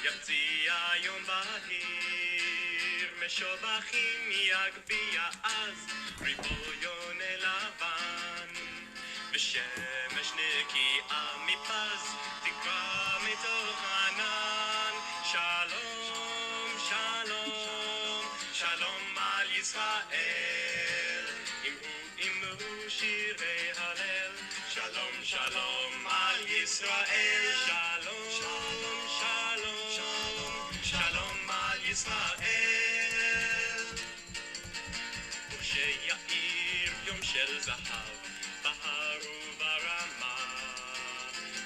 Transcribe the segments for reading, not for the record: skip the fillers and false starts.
יפציע יום בהיר, משובחים יגביע אז, ריבויון לבן. ושמש נקיעה מפז, תקרא מתוך ענן. שלום, שלום, שלום על ישראל, אמרו שירי הלל. שלום, שלום על ישראל, שלום, שלום, שלום, שלום על ישראל. וכשיאיר יום של זהב, בהר וברמה,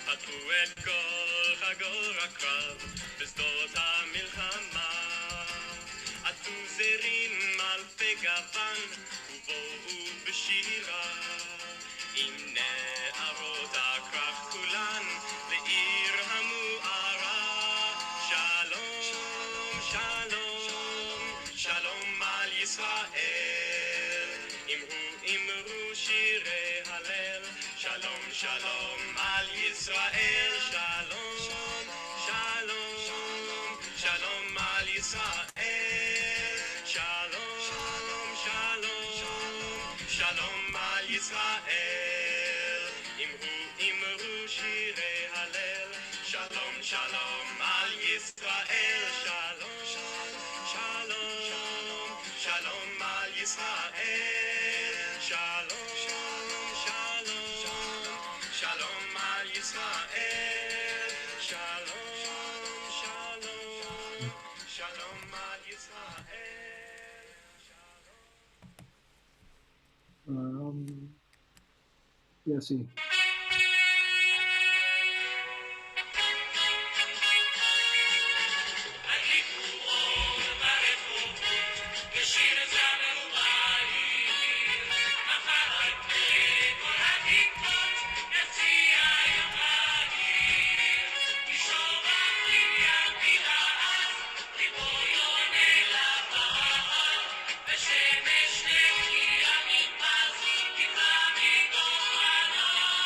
פתחו את כל חגור הקרב בשדות המלחמה. עטו זרים אלפי גוון ובואו בשירה, עם נערות הקרב כולן לעיר המוארה. שלום, שלום, שלום על ישראל, אמרו שירי הלל. שלום, שלום על ישראל, שלום, שלום, שלום על ישראל, שלום, שלום, שלום על ישראל, אמרו שירי הלל. שלום, שלום על ישראל, שלום, שלום, שלום על ישראל, שלום, שלום, שלום על ישראל, שלום, שלום, שלום על ישראל, שלום. Yeah, sí. ושמש נקיעה מפז, תקרא מתוך ענן.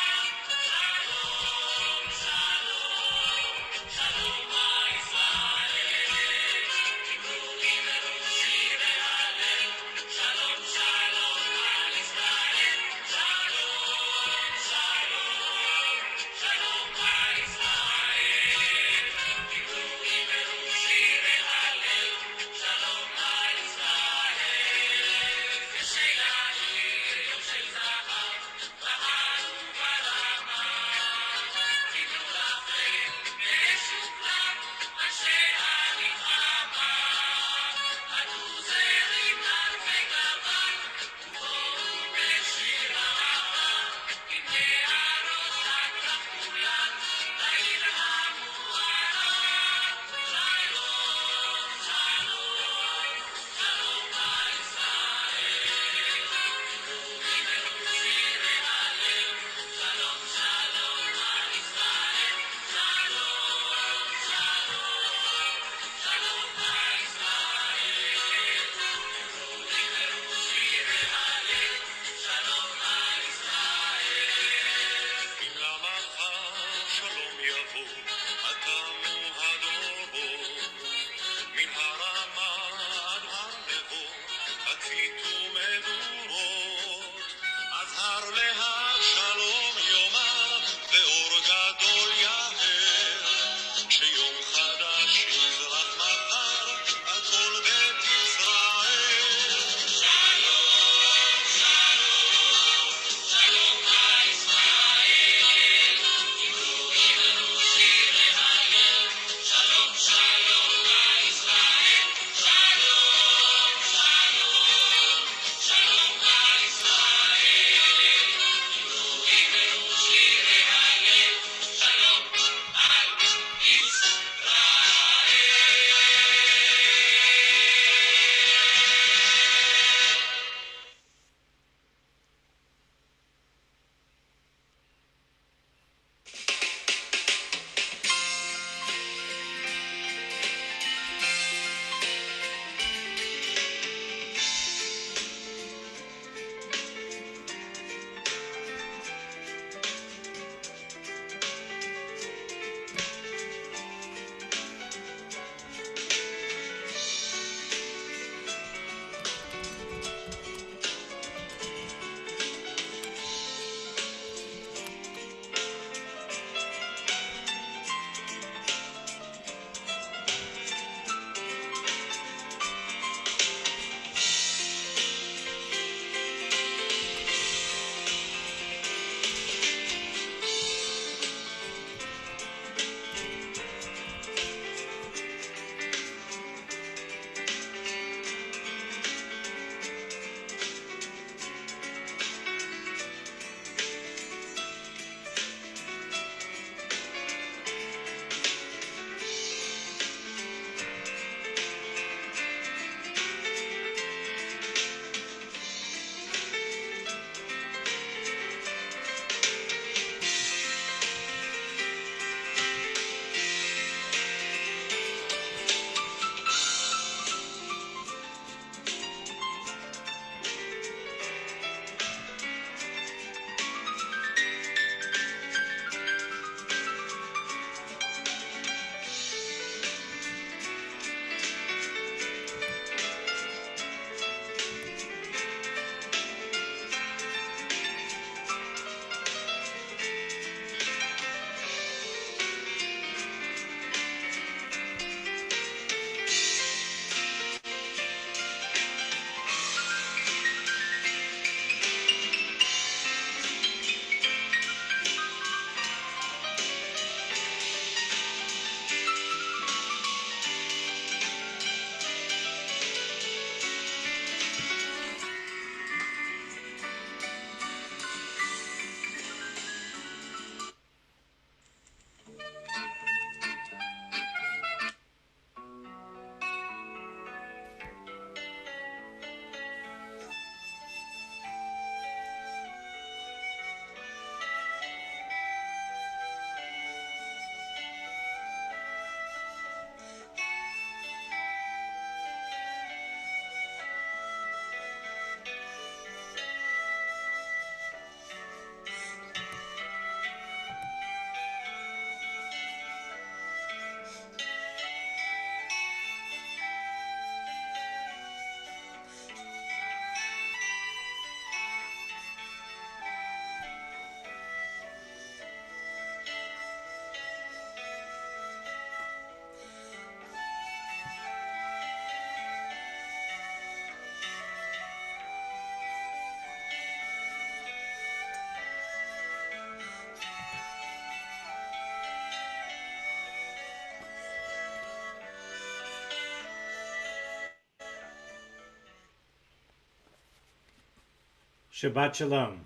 Shabbat Shalom,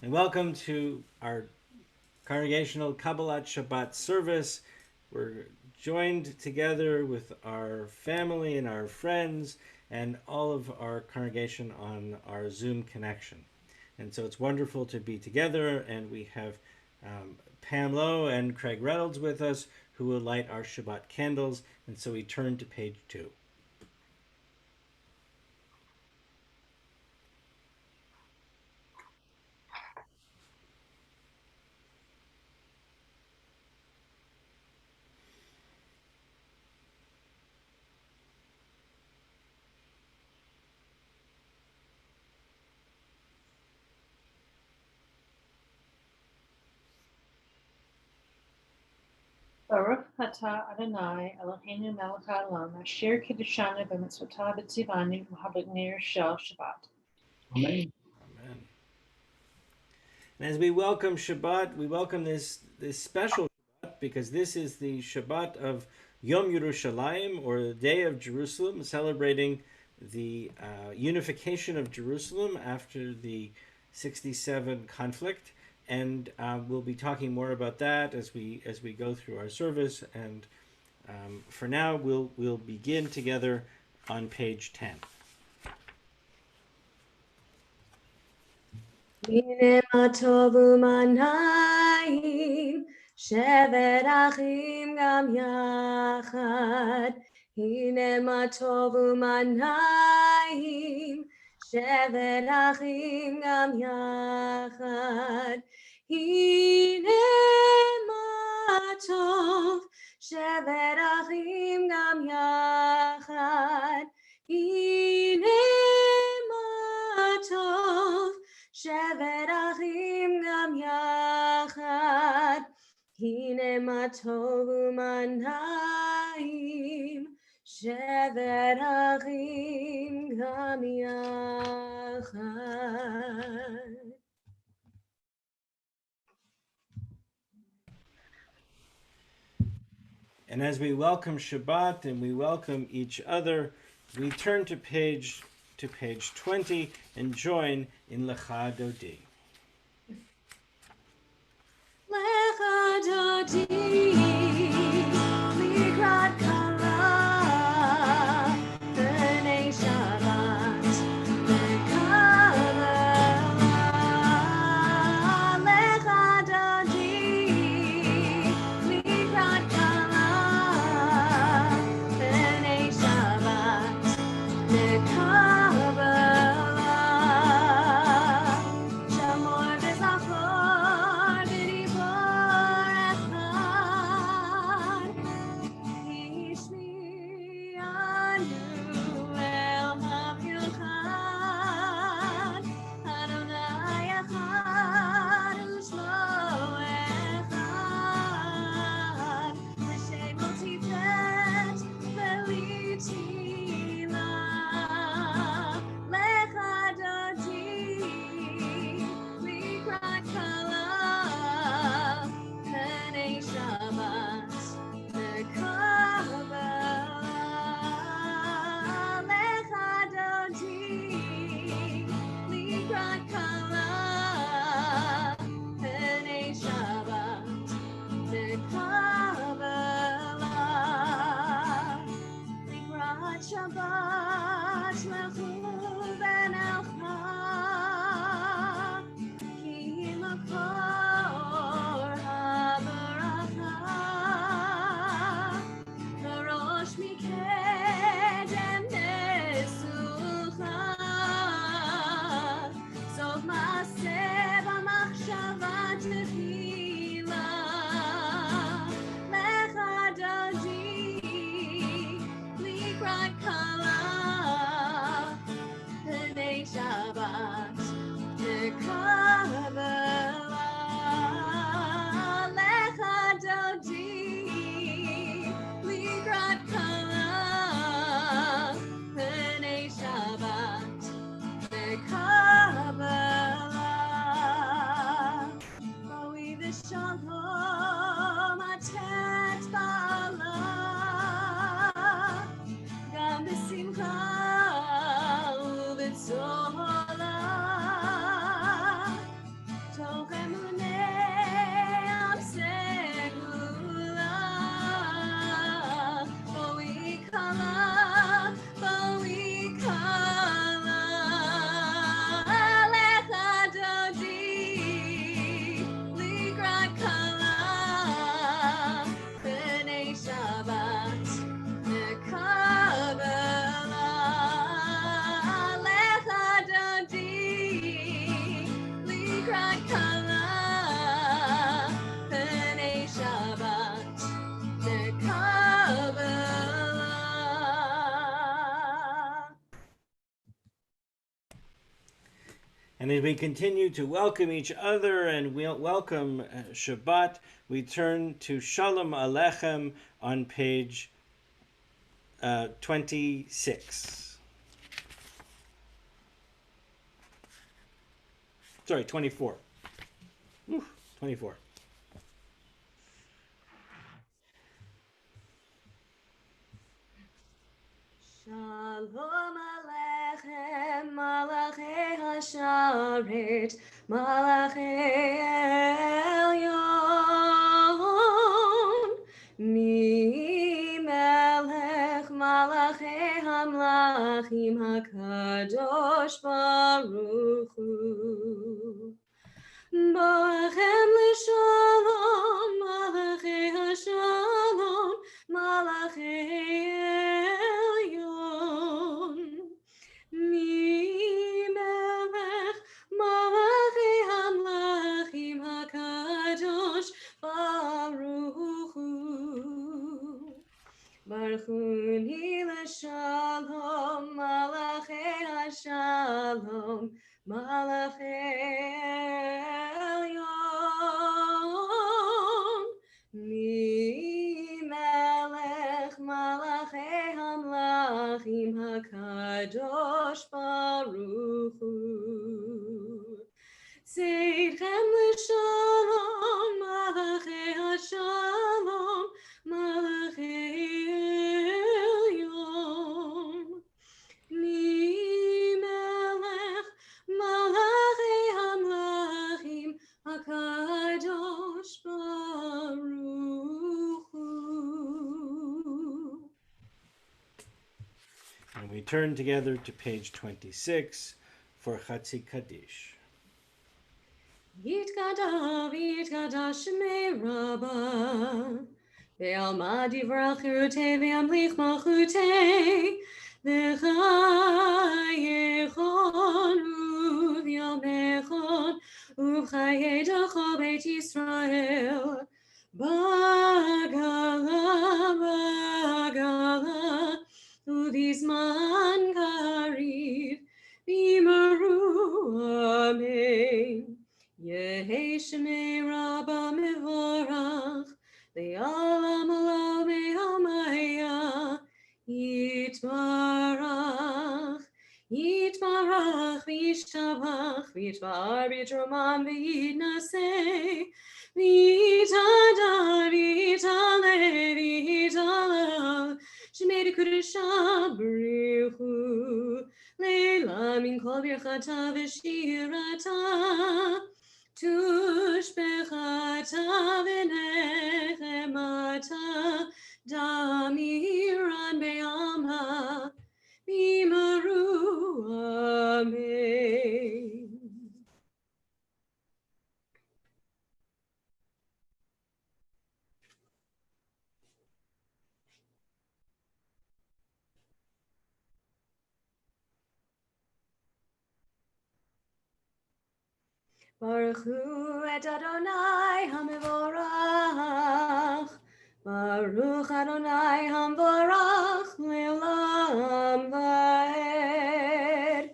and welcome to our congregational Kabbalat Shabbat service. We're joined together with our family and our friends and all of our congregation on our Zoom connection. And so it's wonderful to be together, and we have Pam Lowe and Craig Reynolds with us who will light our Shabbat candles. And so we turn to page 2. Baruch atah Adonai Eloheinu melech haolam asher kiddushanu b'mitzvotav b'tzivanu u'habagner shel Shabbat. Amen. Amen. And as we welcome Shabbat, we welcome this special Shabbat because this is the Shabbat of Yom Yerushalayim, or the Day of Jerusalem, celebrating the unification of Jerusalem after the 67 conflict. And we'll be talking more about that as we go through our service. And for now, we'll begin together on page 10. הנה מה טוב ומה נעים, שבת אחים גם יחד. הנה מה טוב ומה נעים, שבת אחים גם יחד. הנה מה טוב, שבת אחים גם יחד. הנה מה טוב, שבת אחים גם יחד, הנה מה טוב ומה נעים, שבת אחים גם יחד. And as we welcome Shabbat and we welcome each other, we turn to page 20 and join in Lecha Dodi. Lecha Dodi, לקראת קלה, בני שבת, לקבלה. lecha Dodi, לקראת קלה, בני שבת, לקבלה. שמור וזכור ודיבור אחד, And as we continue to welcome each other and we'll welcome Shabbat, we turn to Shalom Aleichem on page 26. Sorry, 24. Oof, 24. Shalom Aleichem, Malachei Hasharet, Malachei Elyon, Mi Melech Malachei Hamlachim HaKadosh Baruch Hu. Boachem l'shalom, malachei hashalom, malachei elyon. Mi melech, malachei hamlachim hakadosh, baruch hu. Baruchuni l'shalom, malachei hashalom, malachei elyon. Mi melech malachei hamlachim hakadosh baruch hu. Seidchem l'shalom, malachei hashalom, malachei elyon. Mi melech malachei hamlachim hakadosh baruch hu. And we turn together to page 26 for Chatzi Kaddish. Yitkadav, yitkadav shmei Rabbah, ve'alma divrach chirutei ve'amlich malchutei, v'chayechon u'v'yamechon u'v'chayedecho beit Yisrael, bagala u'v'zman kariv, v'yimaru amen. Yehi Shmei Rabbah Mevorach, Le'alam Lo Me'amaya, Yitbarach, Yitbarach, V'yishtabach, V'yitbar B'yitroman, V'yitnaseh, V'yitadar, V'yitaleh, V'yitalel, Shmei Kedusha B'richu, Leila Min Kol Birchata V'shirata, Tushbechata v'nechemata damiran be'amha bimaru amen. Baruch hu et Adonai HaMevorach, Baruch Adonai HaMevorach le'olam va'ed.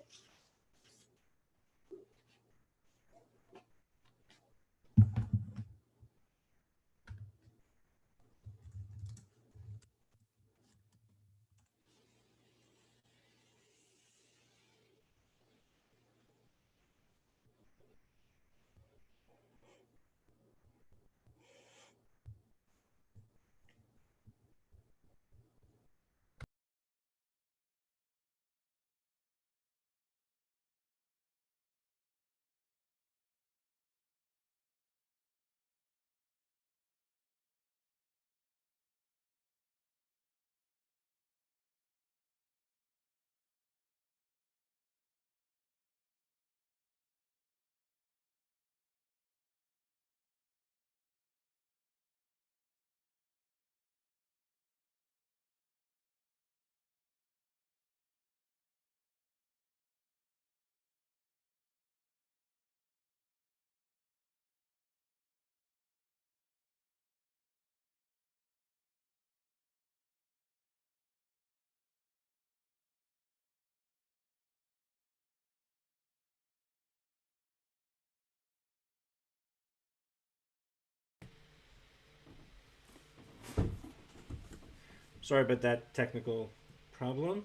Sorry about that technical problem.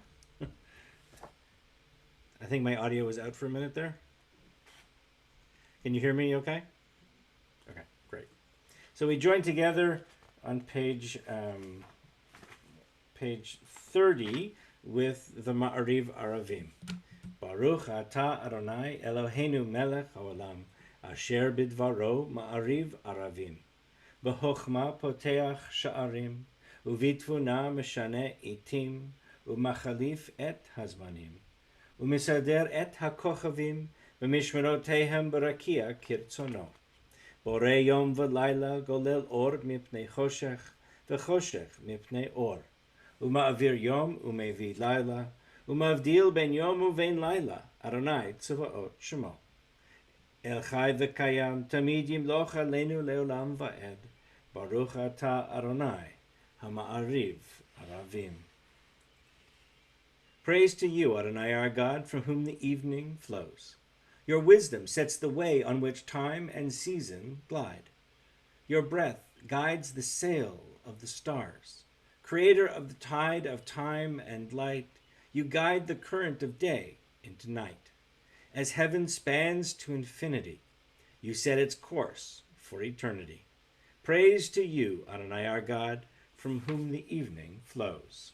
I think my audio was out for a minute there. Can you hear me okay? Okay, great. So we join together on page 30 with the Ma'ariv Aravim. Baruch atah Adonai Eloheinu melech haolam asher bidvaro Ma'ariv Aravim. B'chokhma poteach sha'arim uvitvuna meshane itim umachalif et hazmanim umisader et hakochavim b'mishmerotehem b'rakia kirtzono. Borei yom v'layla golel or mipnei choshech v'choshech mipnei or. Uma'avir yom umevi layla umavdil ben yom uvein layla. Adonai tzavaot shemo. El chai v'kayam tamid yimloch aleinu leolam va'ed. Baruch atah Adonai hama'ariv aravim. Praise to you, Adonai our God, from whom the evening flows. Your wisdom sets the way on which time and season glide. Your breath guides the sail of the stars. Creator of the tide of time and light, you guide the current of day into night. As heaven spans to infinity, you set its course for eternity. Praise to you, Adonai our God, from whom the evening flows.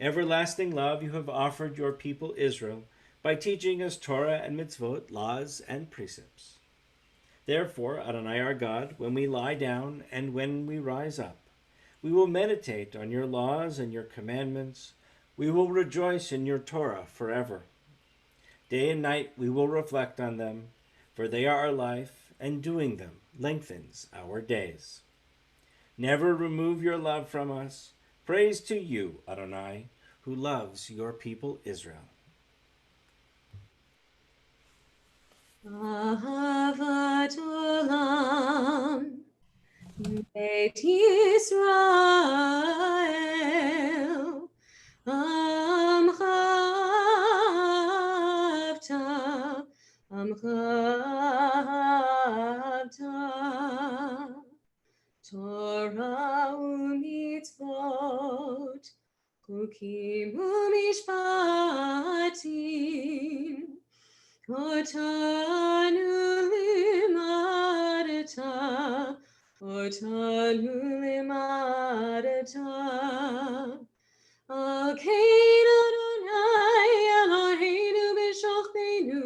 Everlasting love you have offered your people Israel by teaching us Torah and mitzvot, laws and precepts. Therefore, Adonai our God, when we lie down and when we rise up, we will meditate on your laws and your commandments. We will rejoice in your Torah forever. Day and night we will reflect on them, for they are our life, and doing them lengthens our days. Never remove your love from us. Praise to you, Adonai, who loves your people Israel. Ahavat olam, Beit Yisrael, Amcha avta, Amcha avta, Torah u'mitzvot, Chukim u'mishpatim, Otanu limadata, Alkeinu Adonai Eloheinu b'shochbeinu,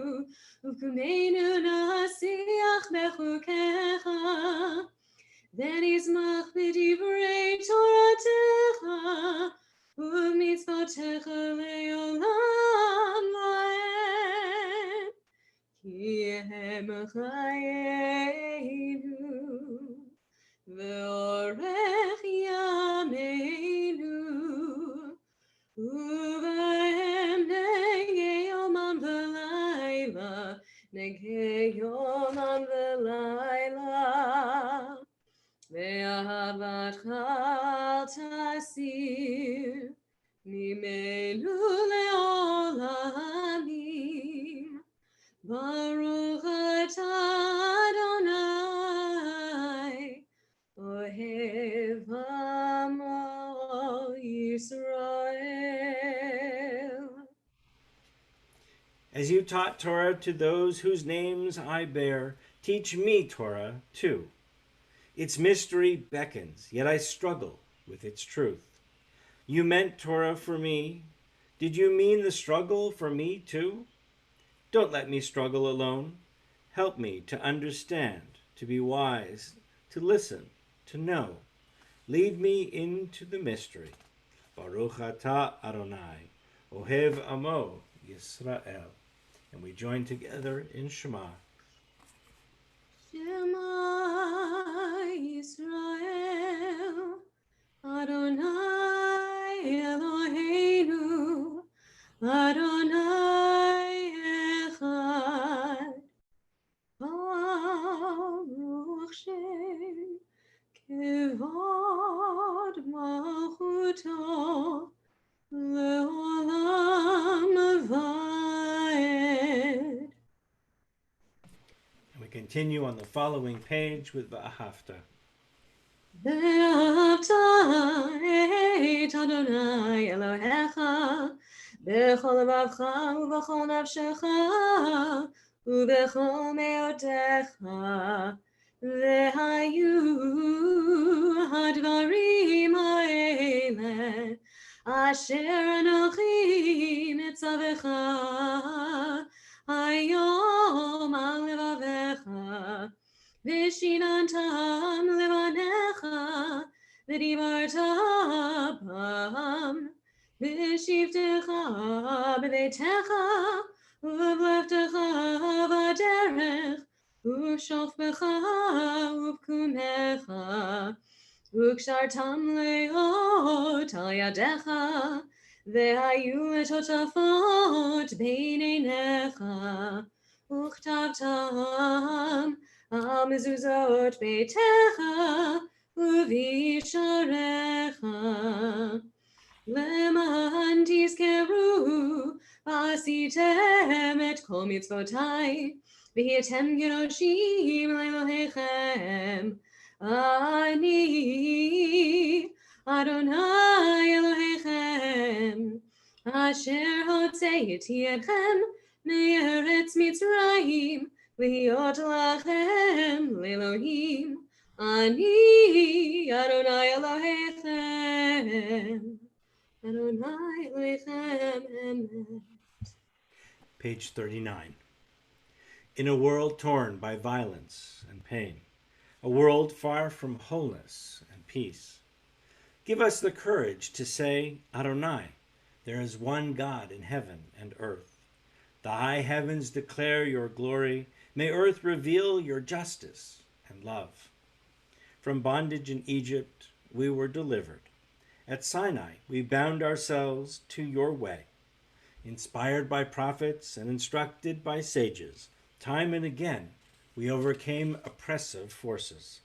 U'kumeinu nasiach bechukecha, V'nizmach b'divrei Toratecha, U'mitzvotecha le'olam va'ed. Ki hem chayenu ve'orech yameinu uvehem negei yomam v'layla ve'ahavatcha al tasir mimenu le'olamim. Baruch atah Adonai, ohev amo Yisrael. As you taught Torah to those whose names I bear, teach me Torah too. Its mystery beckons, yet I struggle with its truth. You meant Torah for me. Did you mean the struggle for me too? Don't let me struggle alone. Help me to understand, to be wise, to listen, to know. Lead me into the mystery. Baruch atah Adonai, ohev amo Yisrael. And we join together in Shema. Shema Yisrael, Adonai Eloheinu, Adonai echad. Baruch Shem kevod malchuto leolam va'ed. And we continue on the following page with Va'ahavta. Ve'ahavta את אדוני אלוהיך בכל לבבך ובכל נפשך ובכל מאודך, והיו הדברים האלה אשר אנוכי מצווך היום על לבביך, ושיננתם לבניך, ודיברת בם, בשבתך בביתך, ובלבתך בדרך, ובשוכבך ובקומך, וקשרתם להיות על ידיך, והיו לשותפות בין עיניך, וכתבתם על מזוזות ביתך ובישעריך, למען תזכרו ועשיתם את כל מצוותיי, והייתם קדושים לאלוהיכם. אני אדוני אלוהיכם, אשר הוצאתי אתכם מארץ מצרים, להיות לכם לאלוהים. אני אדוני אלוהיכם. אדוני אלוהיכם. Amen. Page 39. In a world torn by violence and pain, a world far from wholeness and peace, give us the courage to say, Adonai, there is one God in heaven and earth. The high heavens declare your glory. May earth reveal your justice and love. From bondage in Egypt we were delivered. At Sinai we bound ourselves to your way. Inspired by prophets and instructed by sages, time and again we overcame oppressive forces.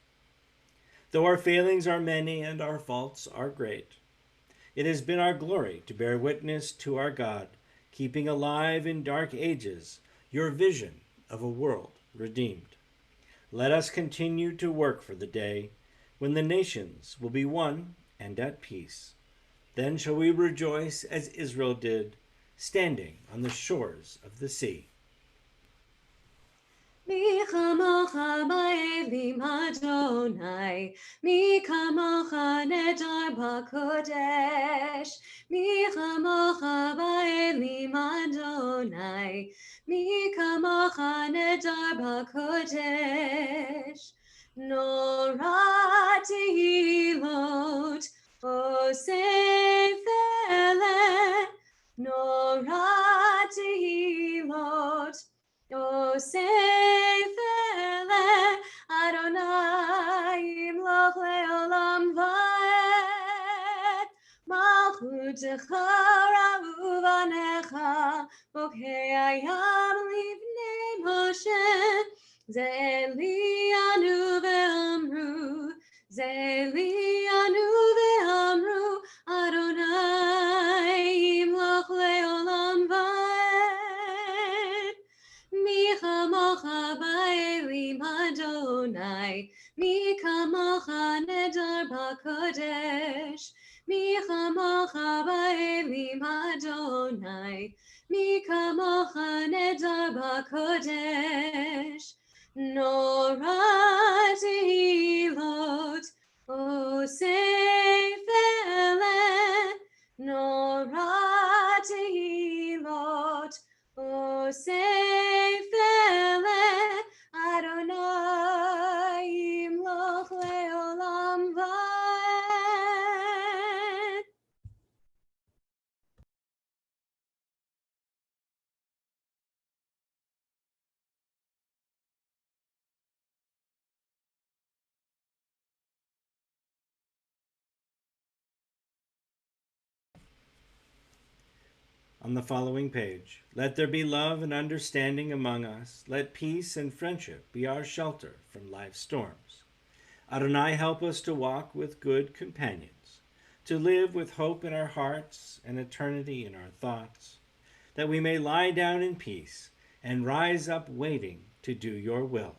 Though our failings are many and our faults are great, it has been our glory to bear witness to our God, keeping alive in dark ages your vision of a world redeemed. Let us continue to work for the day when the nations will be one and at peace. Then shall we rejoice as Israel did, standing on the shores of the sea. מי כמוך באלים אדוני, מי כמוך נדר בקודש, מי כמוך באלים אדוני, מי כמוך נדר בקודש. נורא תהילות אוסף אלה, נורא תהילות יוסף אלה, אדוני ימלוך לעולם ועד, מלכותך ראו בניך, בוקע ים לבני משה, זה אלינו ואמרו, זה אלינו ואמרו, אדוני ימלוך לעולם ועד. מי כמוך באלים אדוני, מי כמוך נדר בקודש, מי כמוך באלים אדוני, מי כמוך נדר בקודש. נורא תהילות אוסף אלה, נורא תהילות אוסף אלה, אדוני ימלוך לעולם ועד. On the following page, let there be love and understanding among us. Let peace and friendship be our shelter from life's storms. Adonai, help us to walk with good companions, to live with hope in our hearts and eternity in our thoughts, that we may lie down in peace and rise up waiting to do your will.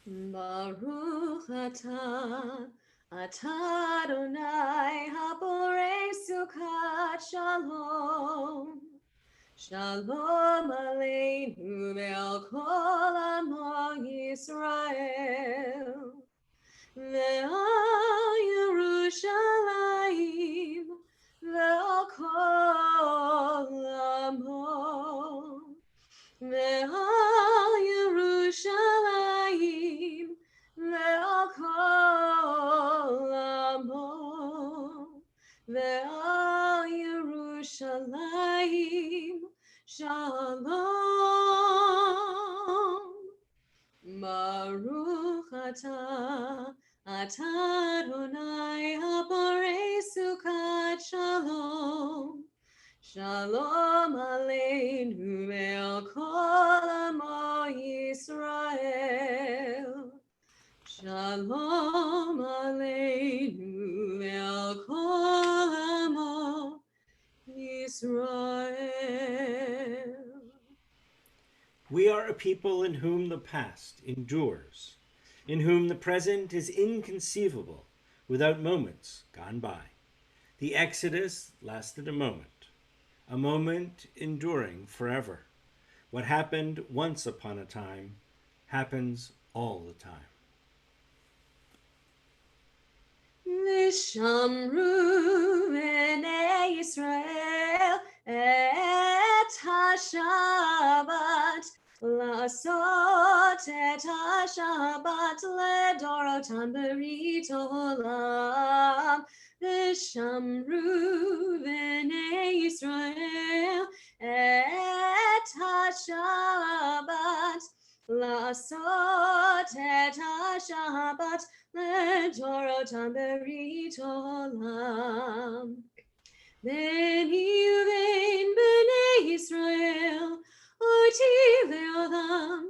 Baruch atah, atah Adonai haborei sukkot shalom. Shalom aleinu ve'al kol amo Yisrael. Ve'al Yerushalayim ve'al kol amo. Ve'al Yerushalayim ve'al kol amo. Ve'al Yerushalayim shalom. Baruch atah, atah Adonai haborei sukkot shalom. Shalom aleinu ve'al kol amo Yisrael. Shalom aleinu ve'al kol amo Yisrael. We are a people in whom the past endures, in whom the present is inconceivable, without moments gone by. The Exodus lasted a moment enduring forever. What happened once upon a time happens all the time. Vishamru b'nei Yisrael et HaShabbat Lasot et HaShabbat ledorotam berit olam. Vishamru b'nei Yisrael et HaShabbat Lasot et HaShabbat ledorotam berit olam. Beni uvein b'nei Yisrael oti leolam.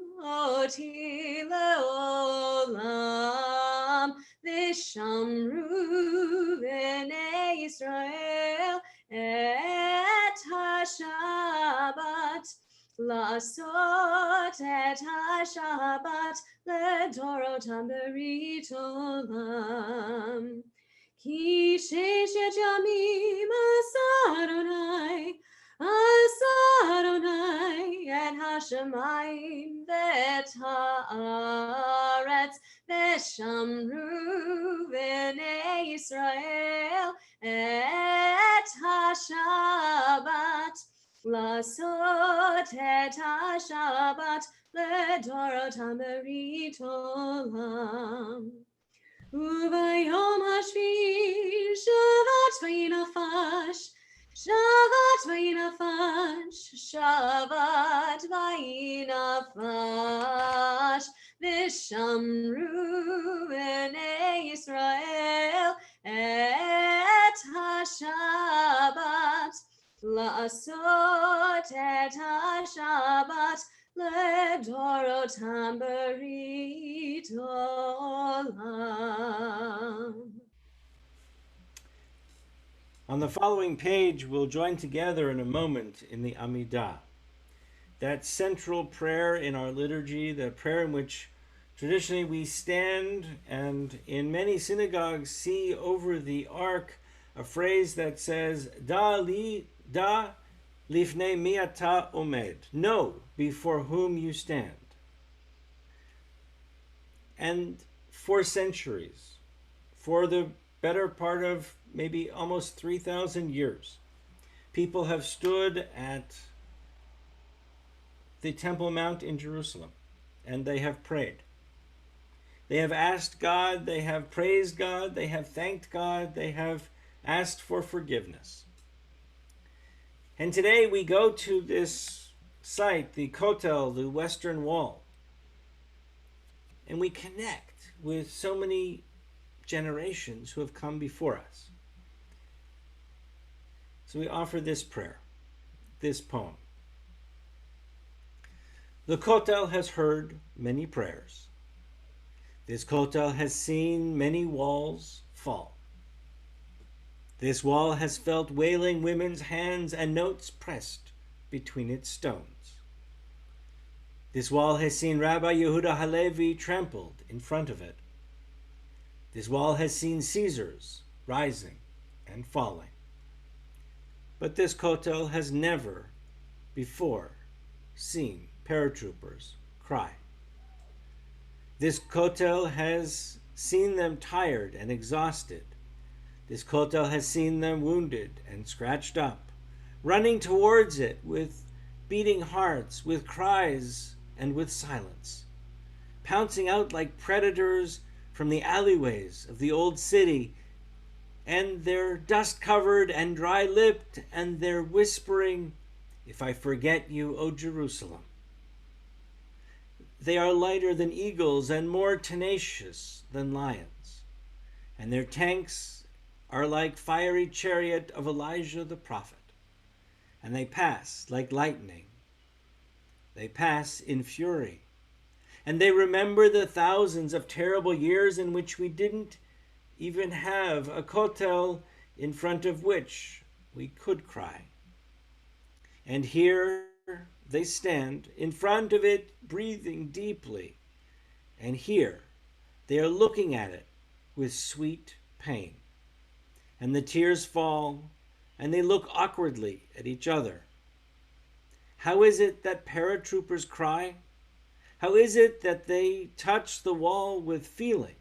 Vishamru b'nei Yisrael et HaShabbat Lasot et HaShabbat ledorotam berit olam. Ki sheshet yamim asa Adonai et hashamayim vet haaretz veshamru b'nei Yisrael et HaShabbat Lasot et HaShabbat ledorotam berit olam. Ubayom hashvi shavat vayinafash, shavat vayinafash, shavat vayinafash. Vishamru b'nei Yisrael et HaShabbat Lasot et HaShabbat ledorotam berit olam. On the following page, we'll join together in a moment in the Amidah, that central prayer in our liturgy, the prayer in which traditionally we stand and in many synagogues see over the ark a phrase that says, Da lifnei mi ata omed, know before whom you stand. And for centuries, for the better part of maybe almost 3,000 years, people have stood at the Temple Mount in Jerusalem and they have prayed. They have asked God, they have praised God, they have thanked God, they have asked for forgiveness. And today we go to this site, the Kotel, the Western Wall, and we connect with so many generations who have come before us. So we offer this prayer, this poem. The Kotel has heard many prayers. This Kotel has seen many walls fall. This wall has felt wailing women's hands and notes pressed between its stones. This wall has seen Rabbi Yehuda Halevi trampled in front of it. This wall has seen Caesars rising and falling. But this kotel has never before seen paratroopers cry. This kotel has seen them tired and exhausted. This kotel has seen them wounded and scratched up, running towards it with beating hearts, with cries and with silence, pouncing out like predators from the alleyways of the old city, and they're dust-covered and dry-lipped, and they're whispering, "If I forget you, O Jerusalem." They are lighter than eagles and more tenacious than lions, and their tanks are like fiery chariot of Elijah the prophet, and they pass like lightning. They pass in fury, and they remember the thousands of terrible years in which we didn't even have a kotel in front of which we could cry. And here they stand in front of it, breathing deeply, and here they are looking at it with sweet pain. And the tears fall, and they look awkwardly at each other. How is it that paratroopers cry? How is it that they touch the wall with feeling?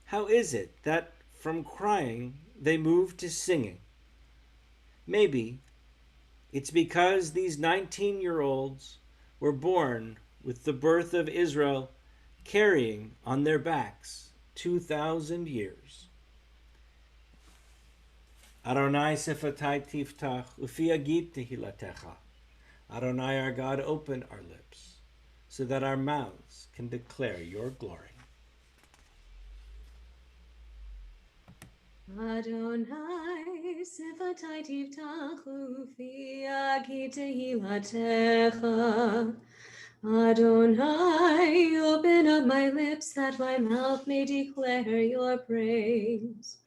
How is it that from crying they move to singing? Maybe it's because these 19-year-olds were born with the birth of Israel carrying on their backs 2,000 years. Adonai sefatai tiftach, ufi agid tehilatecha. Adonai our God, open our lips, so that our mouths can declare your glory. Adonai, sifatai tiftach ufi agid tehilatecha. Adonai, open up my lips that my mouth may declare your praise.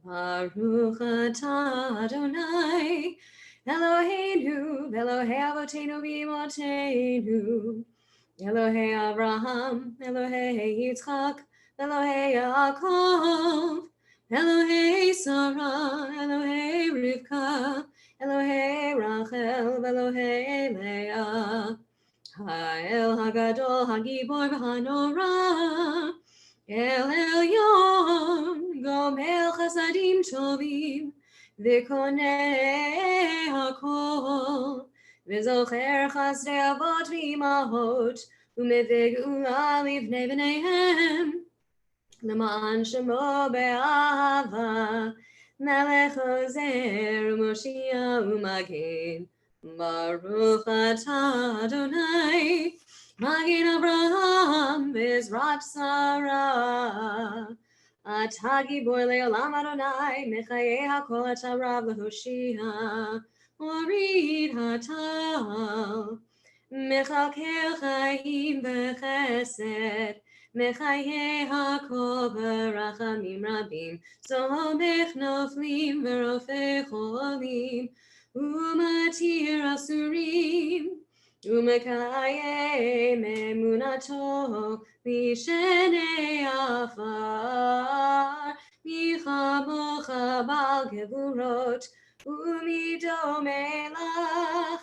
Baruch atah Adonai, Eloheinu, Elohei Avotenu v'Imotenu, Elohei Abraham, Elohei Yitzchak, Elohei Yaakov, Elohei Sarah, Elohei Rivka, Elohei Rachel, Elohei Leah, Ha'el Hagadol, Hagibor v'Hanora, El Elyon, Gomel Chasadim Tovim, V'konei Hakol, V'zocher Chasdei Avot v'Imahot, U'mevei Geula Livnei B'neihem, L'ma'an Shemo Be'ahava, Melech Ozer U'Moshia U'Magen, Baruch atah Adonai, Magen Abraham Bezrat Sarah. Atah Gibor Le'olam Adonai, Mechayei HaKol atah Rav Lehoshia, Orid Hatal, Mechakel Chaim B'Chesed, Mechayei HaKol B'Rachamim Rabim, Somech Noflim V'Rofei Cholim, Umatir Asurim, Umekayem Emunato, Mishenei Afar, Michamocha Bal Gevurot, Umido Melach,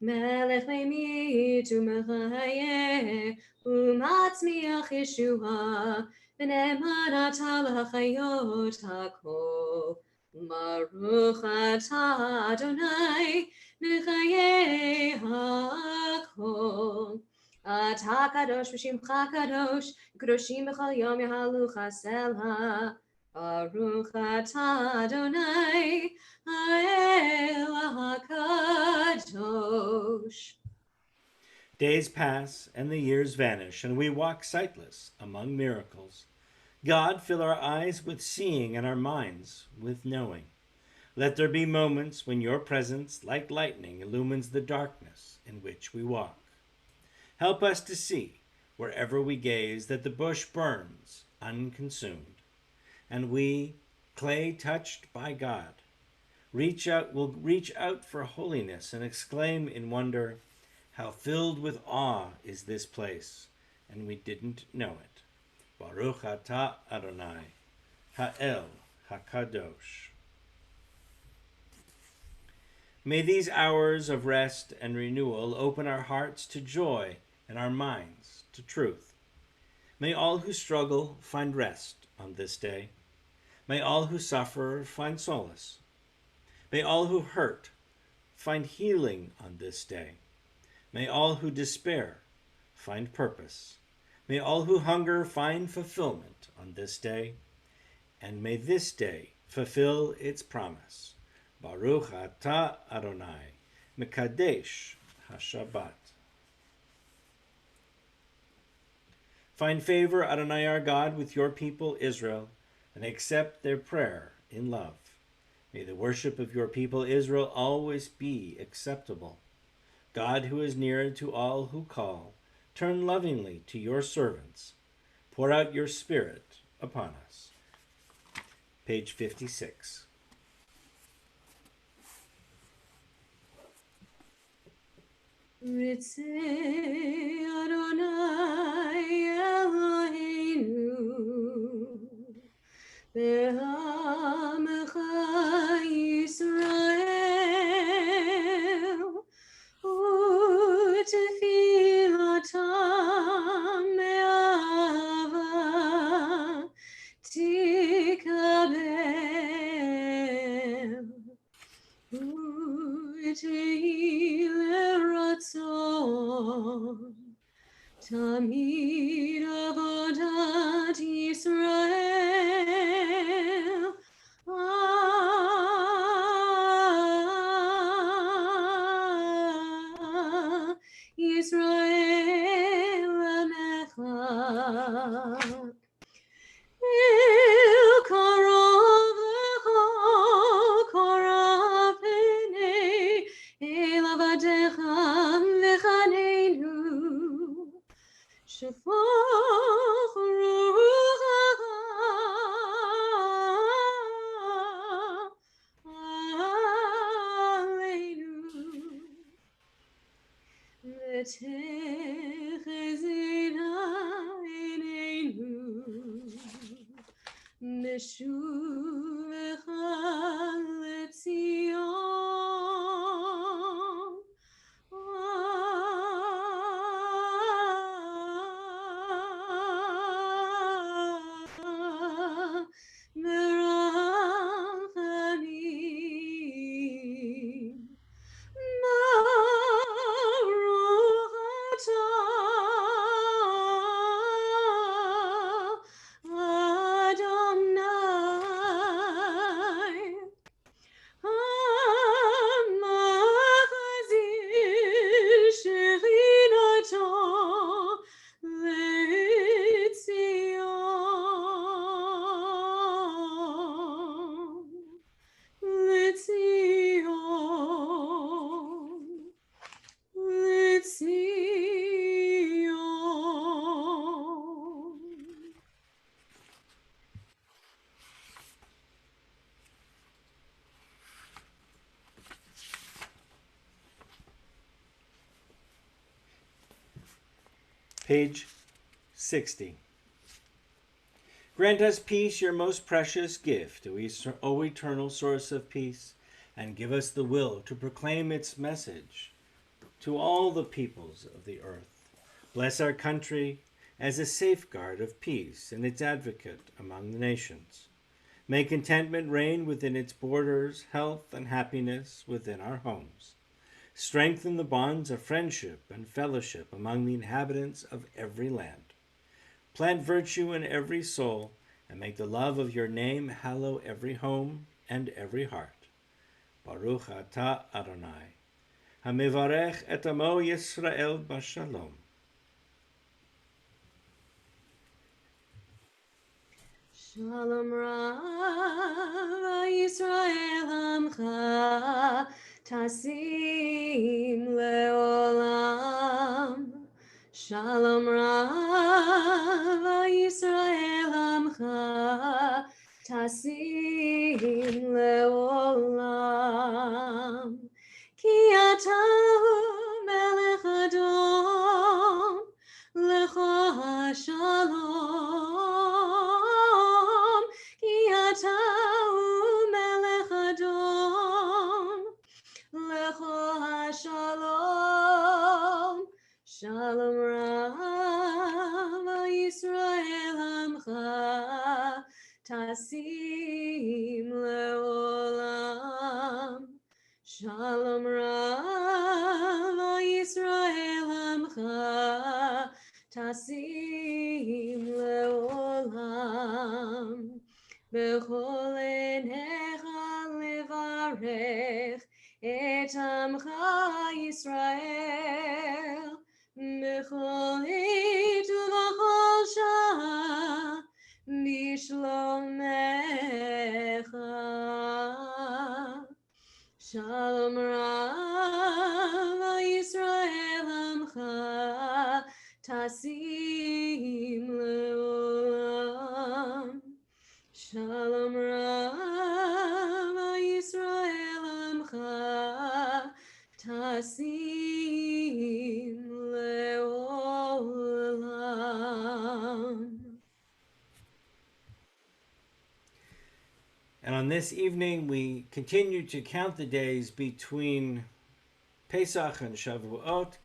Melech Memit Umechayeh, Umatzmiach Yeshua, V'ne'emanat L'chayot HaKol. Baruch atah Adonai, Mechayei HaKol. Atah kadosh v'shimcha kadosh, kadoshim b'chol yom yahalu chasela. Baruch atah Adonai, Ha'el HaKadosh. Days pass and the years vanish, and we walk sightless among miracles. God, fill our eyes with seeing and our minds with knowing. Let there be moments when your presence, like lightning, illumines the darkness in which we walk. Help us to see, wherever we gaze, that the bush burns unconsumed, and we, clay touched by God, will reach out for holiness and exclaim in wonder, How filled with awe is this place, and we didn't know it. Baruch atah Adonai, Ha'el HaKadosh. May these hours of rest and renewal open our hearts to joy and our minds to truth. May all who struggle find rest on this day. May all who suffer find solace. May all who hurt find healing on this day. May all who despair find purpose. May all who hunger find fulfillment on this day. And may this day fulfill its promise. Baruch atah Adonai, Mekadesh HaShabbat. Find favor, Adonai our God, with your people Israel, and accept their prayer in love. May the worship of your people Israel always be acceptable. God, who is near to all who call, turn lovingly to your servants. Pour out your Spirit upon us. Page 56. Ritzei Adonai Eloheinu Be'amecha Yisrael U'tefilatam me'ava tikabel U'tehile ratzon Tamid avodat Yisrael Yisrael Amecha El Karov Korav Penei El Avadecha V'chaneinu Shafach Ruach Aleinu V'techezina Eineinu Meshuvecha Letzion Merachamim Baruch atah Adonai Hamachazir Shechinato Letzion Letzion Letzion Page 60. Grant us peace, your most precious gift, O eternal source of peace, and give us the will to proclaim its message to all the peoples of the earth. Bless our country as a safeguard of peace and its advocate among the nations. May contentment reign within its borders, health and happiness within our homes. Strengthen the bonds of friendship and fellowship among the inhabitants of every land. Plant virtue in every soul, and make the love of your name hallow every home and every heart. Baruch atah Adonai, hamivarech et amo Yisrael b'shalom. Shalom Rav Yisrael Amcha Tasim Leolam Shalom Rav Yisrael Amcha Tasim Leolam Ki Atahu Melech אתה ומלך אדום, לכו השלום, שלום רב על ישראל עמך, תשים לעולם. שלום רב על ישראל עמך, תשים לעולם. בכל עיניך לברך את עמך ישראל, בכל עת ובכל שעה בשלומך. שלום רב על ישראל עמך, תשים לעולם. שלום רב על ישראל עמך, תשים לעולם. And on this evening, we continue to count the days between Pesach and Shavuot,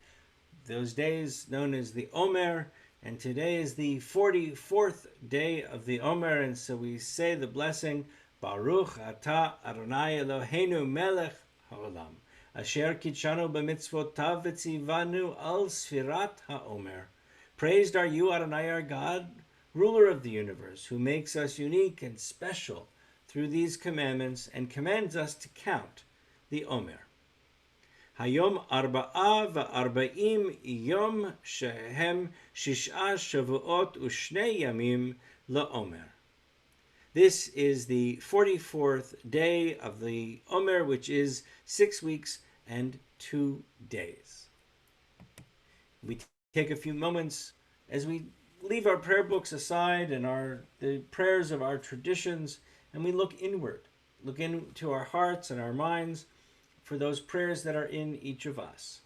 those days known as the Omer, and today is the 44th day of the Omer, and so we say the blessing, Baruch Atah Adonai Eloheinu Melech Haolam, Asher Kitshanu B'mitzvotav V'tzivanu Al Sfirat HaOmer. Praised are you, Adonai our God, ruler of the universe, who makes us unique and special through these commandments and commands us to count the Omer. Hayom arba'a va'arba'im yom shehem shish'a shavuot u'shnei yamim la'omer. This is the 44th day of the Omer, which is 6 weeks and 2 days. We take a few moments as we leave our prayer books aside and the prayers of our traditions, and we look inward, look into our hearts and our minds for those prayers that are in each of us.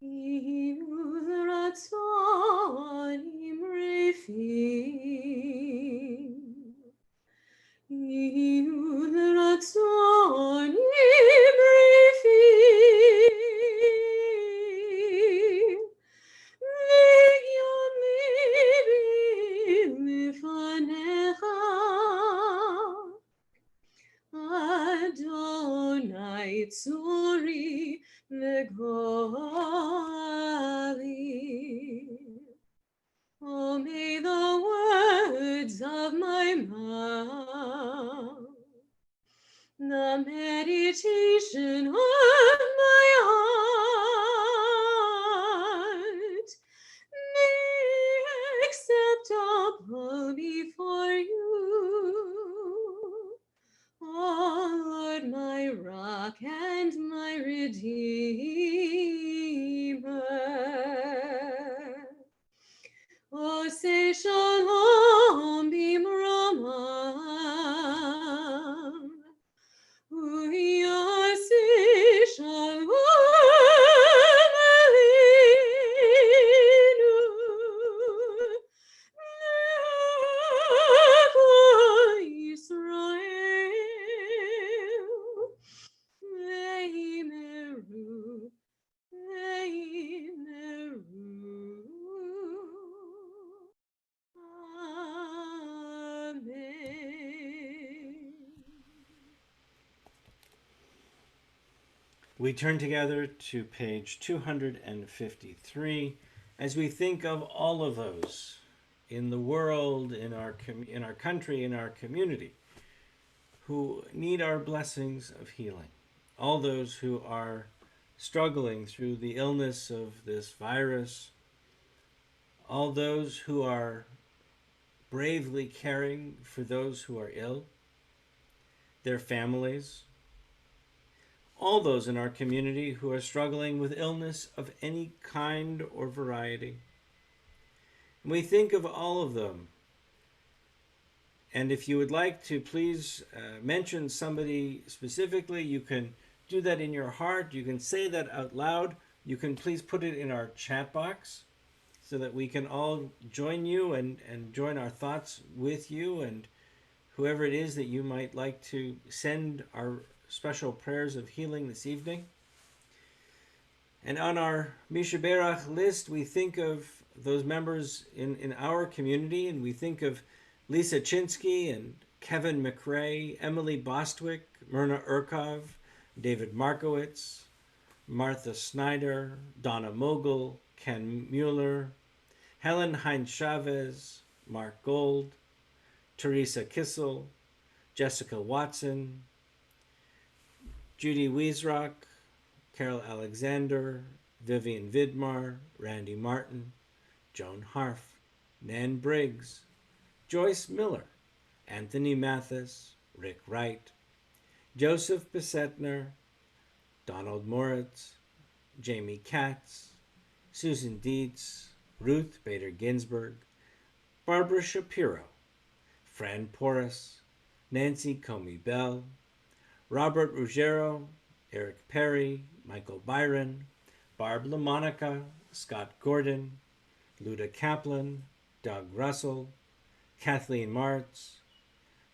יהיו רצונים רפים, יהיו רצונים רפים, ויום ליבי לפניך, Adonai צורי וגואלי. Oh, may the words of my mouth, the meditation of my heart, be acceptable before you, oh Lord, my rock and my redeemer. Oh, say shalom bimromam, uyase shalom aleinu, lecha Yisrael, veimeru, veimeru. We turn together to page 253 as we think of all of those in the world, in our country, in our community, who need our blessings of healing. All those who are struggling through the illness of this virus, all those who are bravely caring for those who are ill, their families, all those in our community who are struggling with illness of any kind or variety. And we think of all of them. And if you would like to please mention somebody specifically, you can do that in your heart. You can say that out loud. You can please put it in our chat box so that we can all join you and join our thoughts with you and whoever it is that you might like to send our special prayers of healing this evening. And on our Misha Berach list, we think of those members in our community, and we think of Lisa Chinsky and Kevin McRae, Emily Bostwick, Myrna Urkov, David Markowitz, Martha Snyder, Donna Mogul, Ken Mueller, Helen Heinz Chavez, Mark Gold, Teresa Kissel, Jessica Watson, Judy Wiesrock, Carol Alexander, Vivian Vidmar, Randy Martin, Joan Harf, Nan Briggs, Joyce Miller, Anthony Mathis, Rick Wright, Joseph Besetner, Donald Moritz, Jamie Katz, Susan Dietz, Ruth Bader Ginsburg, Barbara Shapiro, Fran Porras, Nancy Comey Bell, Robert Ruggiero, Eric Perry, Michael Byron, Barb LaMonica, Scott Gordon, Luda Kaplan, Doug Russell, Kathleen Martz,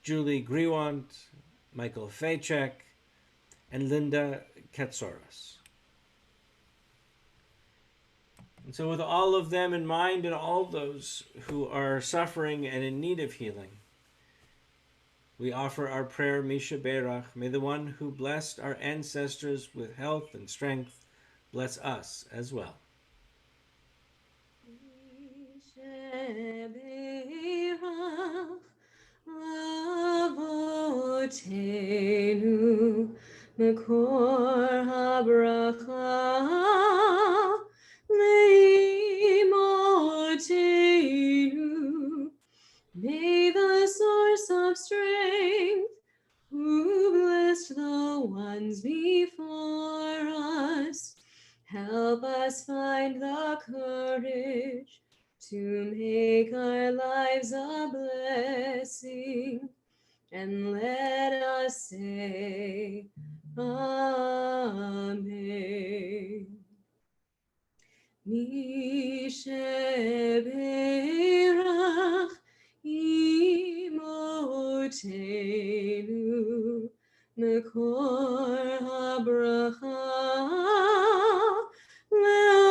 Julie Griwant, Michael Faychek, and Linda Katsoras. And so with all of them in mind and all those who are suffering and in need of healing, we offer our prayer, Misha Berach. May the one who blessed our ancestors with health and strength bless us as well. Avotenu Makor habracha Leimotenu. May the source of strength, who blessed the ones before us, help us find the courage to make our lives a blessing, and let us say Amen. Misheberach imotenu mekor habracha le'amotenu.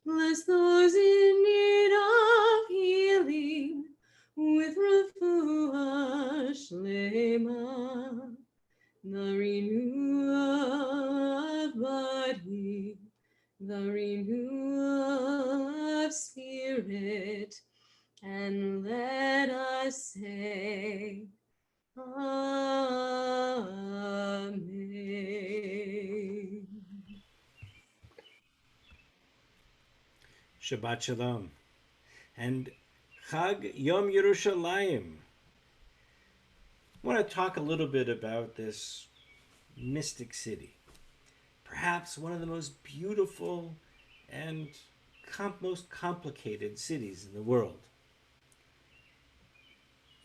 Bless those in need of healing with refuah shlema, the renewal of body, the renewal of spirit, and let us say Amen. Shabbat Shalom. And Chag Yom Yerushalayim. I want to talk a little bit about this mystic city. Perhaps one of the most beautiful and most complicated cities in the world.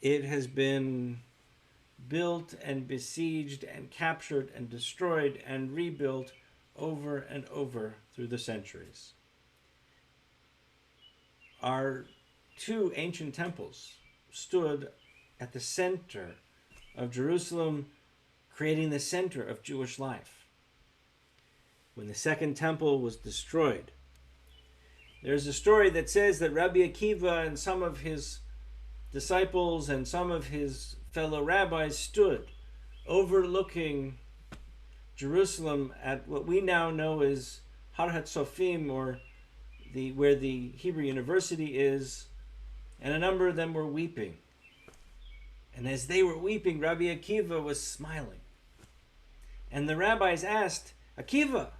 It has been built and besieged and captured and destroyed and rebuilt over and over through the centuries. Our two ancient temples stood at the center of Jerusalem, creating the center of Jewish life. When the second temple was destroyed, there's a story that says that Rabbi Akiva and some of his disciples and some of his fellow rabbis stood overlooking Jerusalem at what we now know as Har HaTzofim, or where the Hebrew University is, and a number of them were weeping. And as they were weeping, Rabbi Akiva was smiling. And the rabbis asked, Akiva,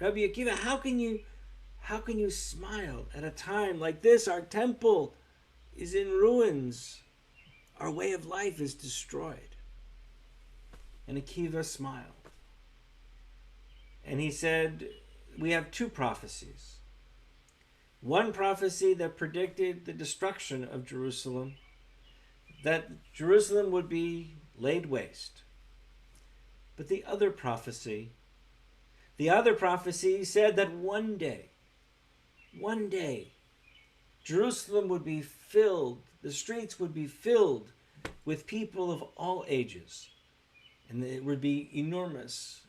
Rabbi Akiva, how can you smile at a time like this? Our temple is in ruins. Our way of life is destroyed. And Akiva smiled. And he said, we have two prophecies. One prophecy that predicted the destruction of Jerusalem, that Jerusalem would be laid waste. But the other prophecy said that one day, Jerusalem would be filled, the streets would be filled with people of all ages. And it would be enormous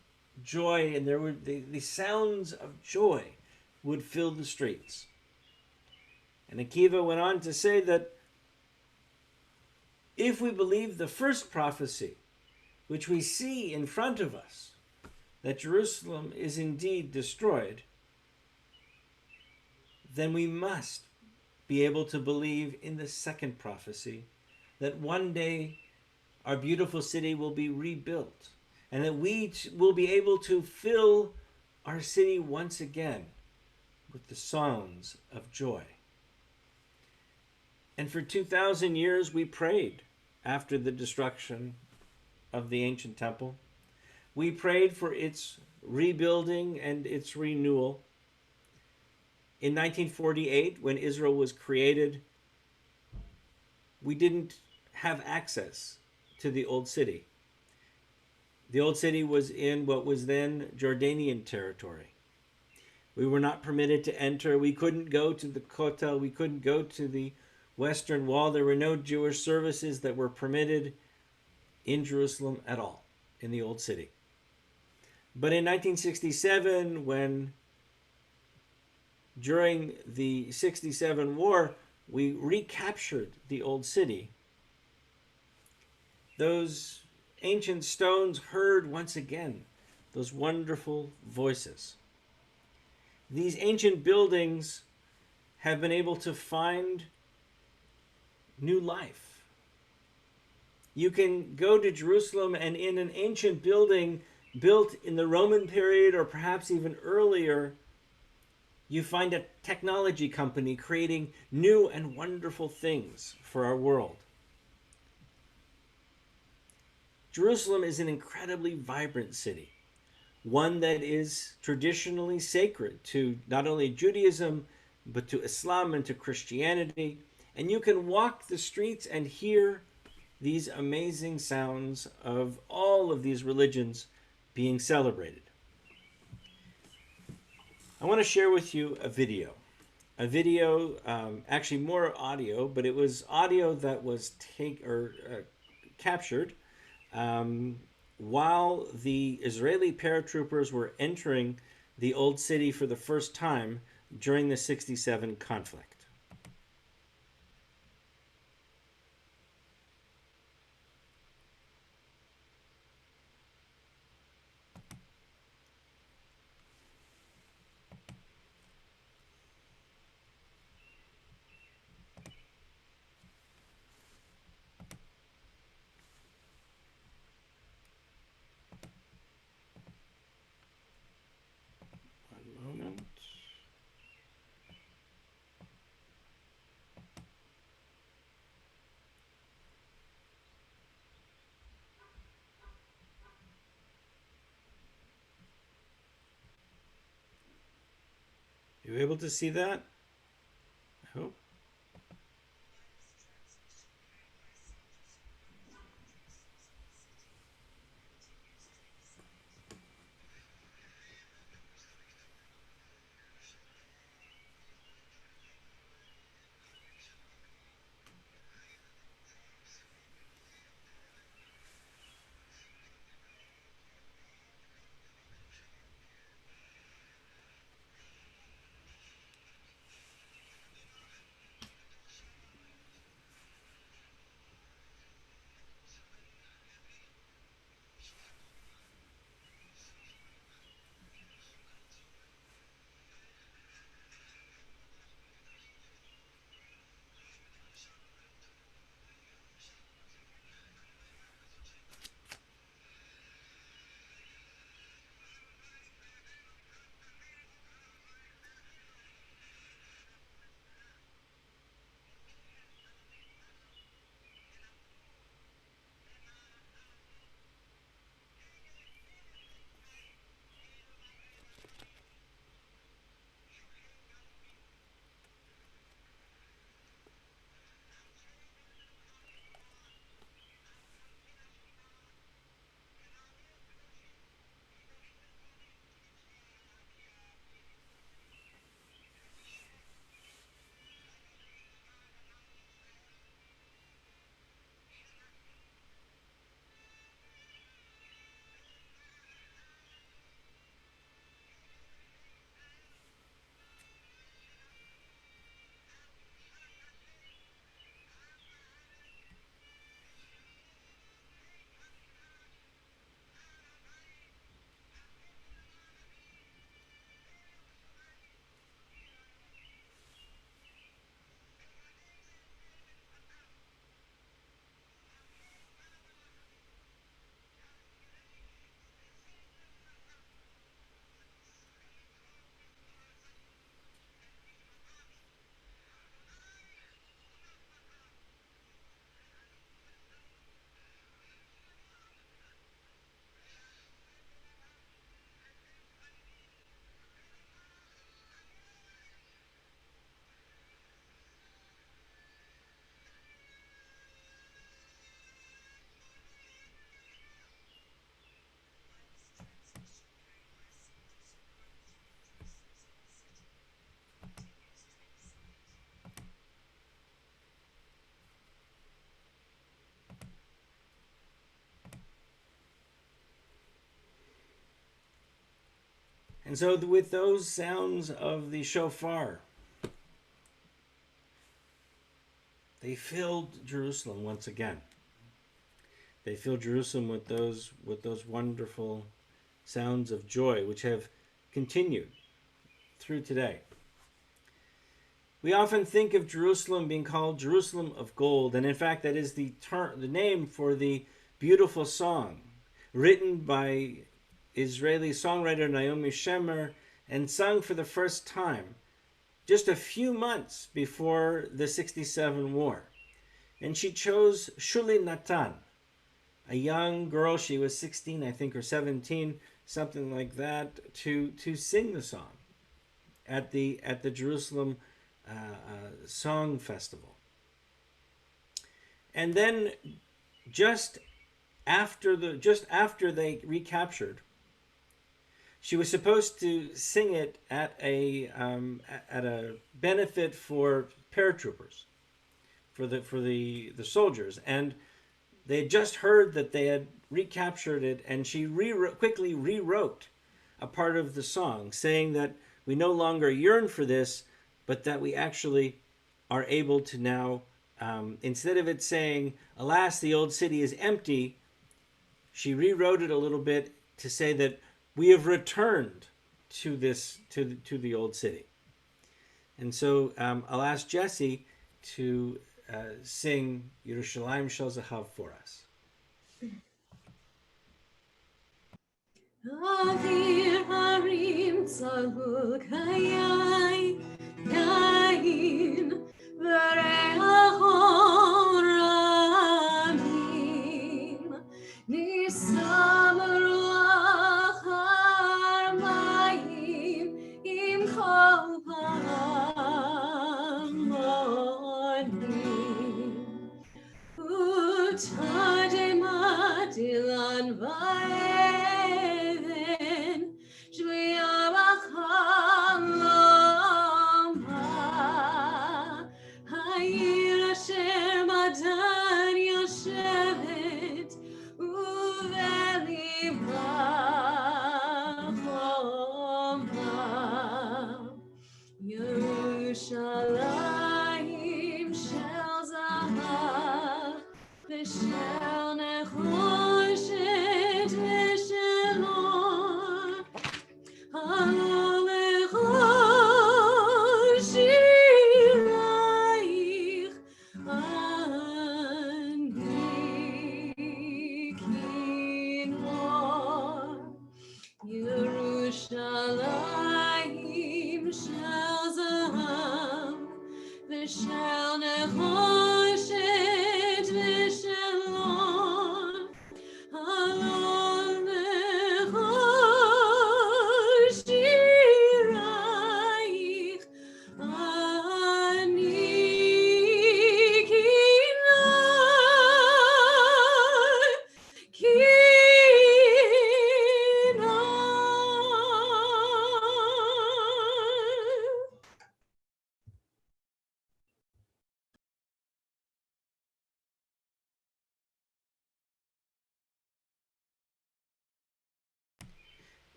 joy, and there would the sounds of joy would fill the streets. And Akiva went on to say that if we believe the first prophecy, which we see in front of us, that Jerusalem is indeed destroyed, then we must be able to believe in the second prophecy, that one day our beautiful city will be rebuilt, and that we will be able to fill our city once again with the sounds of joy. And for 2,000 years we prayed after the destruction of the ancient temple. We prayed for its rebuilding and its renewal. In 1948, when Israel was created, we didn't have access to the Old City. The Old City was in what was then Jordanian territory. We were not permitted to enter. We couldn't go to the Kotel. We couldn't go to the Western Wall. There were no Jewish services that were permitted in Jerusalem at all, in the Old City. But in 1967, when during the 67 war, we recaptured the Old City, those ancient stones heard once again those wonderful voices. These ancient buildings have been able to find new life. You can go to Jerusalem, and in an ancient building built in the Roman period or perhaps even earlier, you find a technology company creating new and wonderful things for our world. Jerusalem is an incredibly vibrant city, one that is traditionally sacred to not only Judaism, but to Islam and to Christianity. And you can walk the streets and hear these amazing sounds of all of these religions being celebrated. I want to share with you a video. Actually more audio, but it was audio that was captured while the Israeli paratroopers were entering the Old City for the first time during the 67 conflict. One moment. You able to see that? I hope. And so with those sounds of the shofar, they filled Jerusalem once again. They filled Jerusalem with those wonderful sounds of joy, which have continued through today. We often think of Jerusalem being called Jerusalem of gold, and in fact that is the name for the beautiful song written by Israeli songwriter Naomi Shemer and sung for the first time just a few months before the 67 war. And she chose Shuli Natan, a young girl. She was 16, I think, or 17, something like that, to sing the song at the Jerusalem Song Festival. And then just after they recaptured, she was supposed to sing it at a benefit for paratroopers, for the soldiers, and they had just heard that they had recaptured it, and she quickly rewrote a part of the song, saying that we no longer yearn for this, but that we actually are able to now, instead of it saying, "Alas, the old city is empty," she rewrote it a little bit to say that we have returned to the old city. And so I'll ask Jesse to sing Yerushalayim Shel Zahav for us. Avir harim tzalul kayai yain v'reachon ramim nisam ruach harmayim im kol pamonim utadema dilan va'even shviya b'chaloma ha'ir asher madan yoshevet uveliba choma Yerushalayim shel zahav v'shel nechoshet v'shel or halecha shirayich ani kinor Yerushalayim shel zahav v'shel nechoshet v'shel or halecha shirayich ani kinor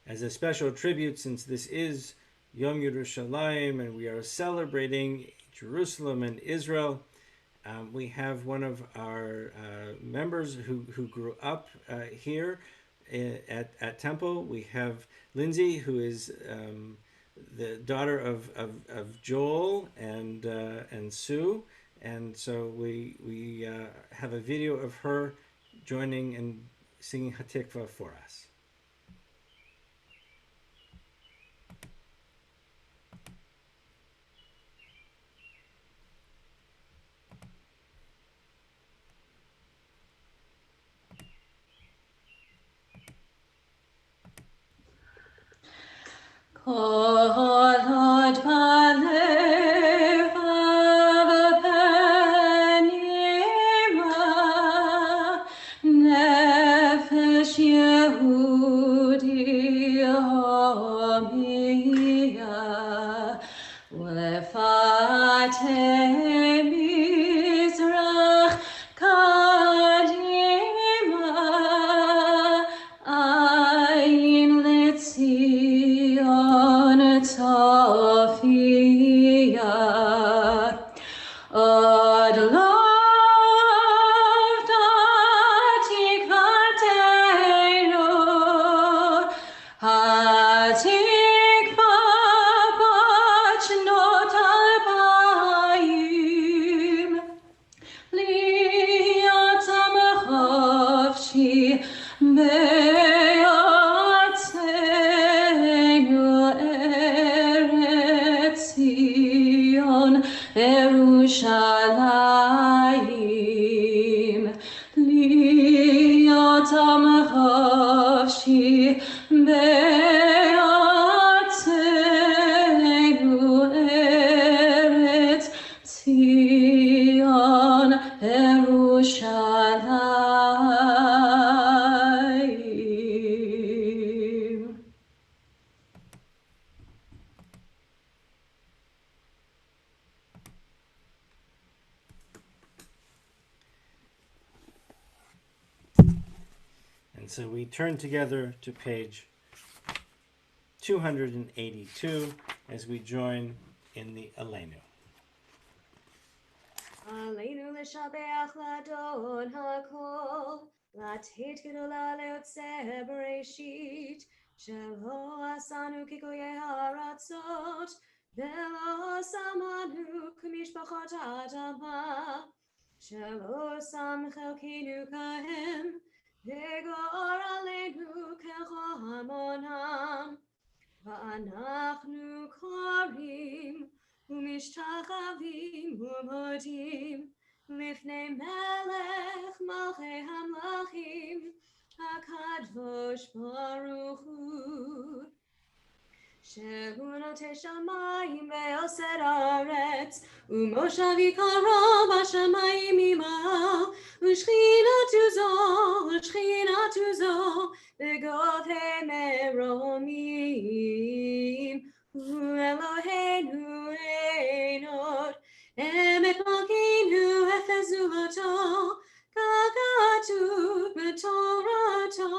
As a special tribute, since this is Yom Yerushalayim and we are celebrating Jerusalem and Israel, we have one of our members who grew up here at Temple. We have Lindsay, who is the daughter of Joel and Sue, and so we have a video of her joining and singing Hatikva for us. Kol hod balev v'penima nefesh Yehudi homiya ulefateh Mizrach kadima ayin letzir חופשי בארצנו ארץ ציון ירושלים. And so we turn together to page 282 as we join in the Aleinu. עלינו לשבח לאדון הכל, לתת גדולה ליוצר בראשית, שלא עשנו כגויי הארצות, ולא שמנו כמשפחות האדמה, שלא שם חלקנו כהם, וגור עלינו ככל המונם, ואנחנו קוראים ומשתחווים ומודים לפני מלך מלכי המלכים הקדוש ברוך הוא, שהוא נוטה שמיים ויוסד ארץ, ומושבי קרוב השמיים עמו, ושכינתו זו בגובה מרומים. הוא אלוהינו אין עוד, אמת מלכנו אפזו אותו, כך כתוב בתורתו,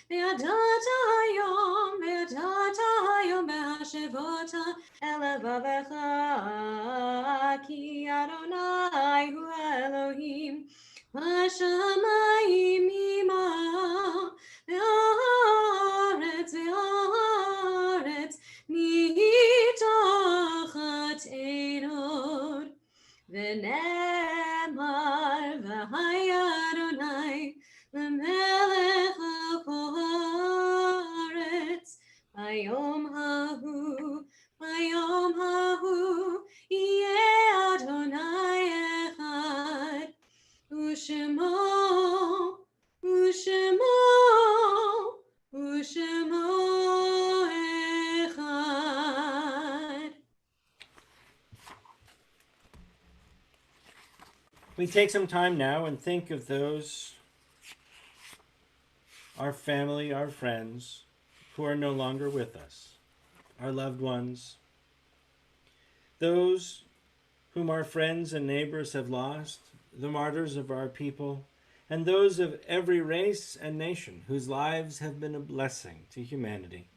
וידעת היום בהשבות אל לבבך, כי אדוני הוא אלוהים, בשמיים עמו, והארץ מתחת אין עוד. ונאמר והיה אדוני למלך על כל הארץ, ביום ההוא יהיה אדוני אחד, ושמו אחד. We take some time now and think of those, our family, our friends, who are no longer with us, our loved ones, those whom our friends and neighbors have lost, the martyrs of our people, and those of every race and nation whose lives have been a blessing to humanity.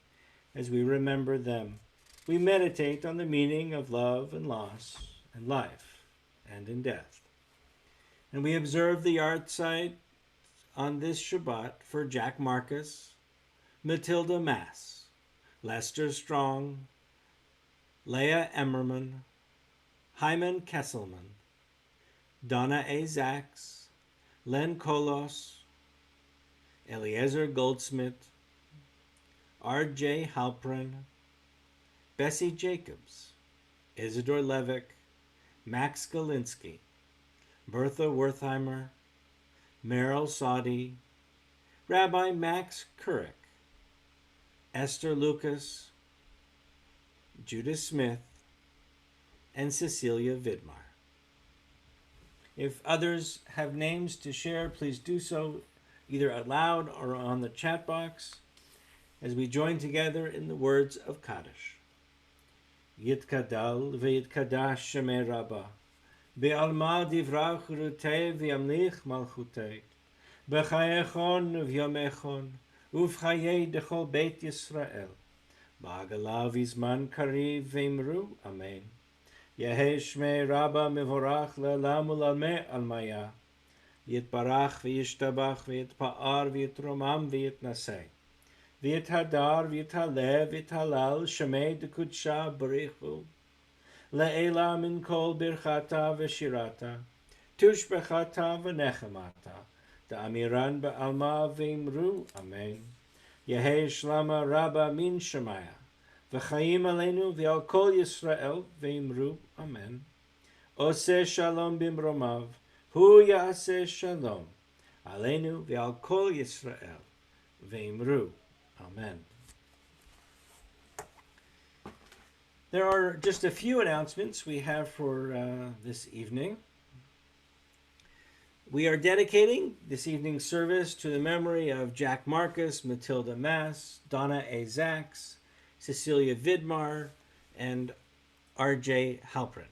As we remember them, we meditate on the meaning of love and loss, and life and in death. And we observe the art site on this Shabbat for Jack Marcus, Matilda Mass, Lester Strong, Leah Emmerman, Hyman Kesselman, Donna A. Zaks, Len Kolos, Eliezer Goldsmith, R.J. Halprin, Bessie Jacobs, Isidore Levick, Max Galinsky, Bertha Wertheimer, Meryl Saudi, Rabbi Max Couric, Esther Lucas, Judith Smith, and Cecilia Vidmar. If others have names to share, please do so either aloud or on the chat box as we join together in the words of Kaddish. Yitkadal v'yitkadash shemei Rabbah, be'alma divrach rutei v'yamlich malchutei, b'chayechon v'yomechon, uv'chayei dechol beit Yisrael, ba'agala v'zman kariv v'imru, amen. Yehei shmei Rabbah mevorach le'olam u'lalmei almaya, yitbarach v'yishtabach v'yitpa'ar v'yitromam v'yitnasei, v'yithadar v'yithalev v'yithalal shemei dekudsha barichu, le'ela min kol birchata v'shirata, tushbechata v'nechemata, da'amiran ba'alma v'imru, amen. Yehei shlama Rabbah min shemaya, v'chaim aleinu v'al kol Yisrael v'imru, amen. Oseh shalom bimromav, hu ya'aseh shalom, aleinu v'al kol Yisrael, ve'imru. Amen. There are just a few announcements we have for this evening. We are dedicating this evening's service to the memory of Jack Marcus, Matilda Mass, Donna A. Zaks, Cecilia Vidmar, and R.J. Halprin.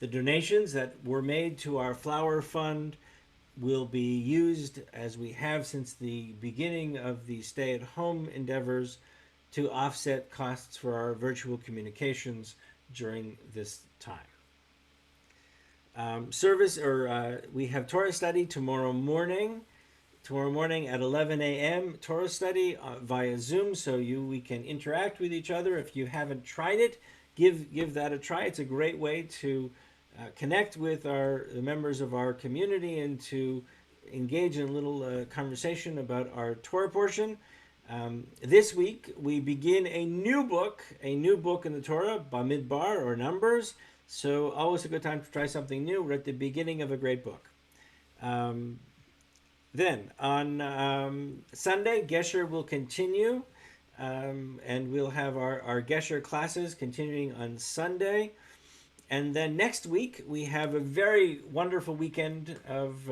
The donations that were made to our flower fund will be used, as we have since the beginning of the stay-at-home endeavors, to offset costs for our virtual communications during this time. We have Torah study tomorrow morning. Tomorrow morning at 11 a.m. Torah study via Zoom, so we can interact with each other. If you haven't tried it, give that a try. It's a great way to connect with the members of our community and to engage in a little conversation about our Torah portion. This week we begin a new book in the Torah, Bamidbar, or Numbers. So always a good time to try something new. We're at the beginning of a great book. Then on Sunday, Gesher will continue, and we'll have our Gesher classes continuing on Sunday. And then next week, we have a very wonderful weekend of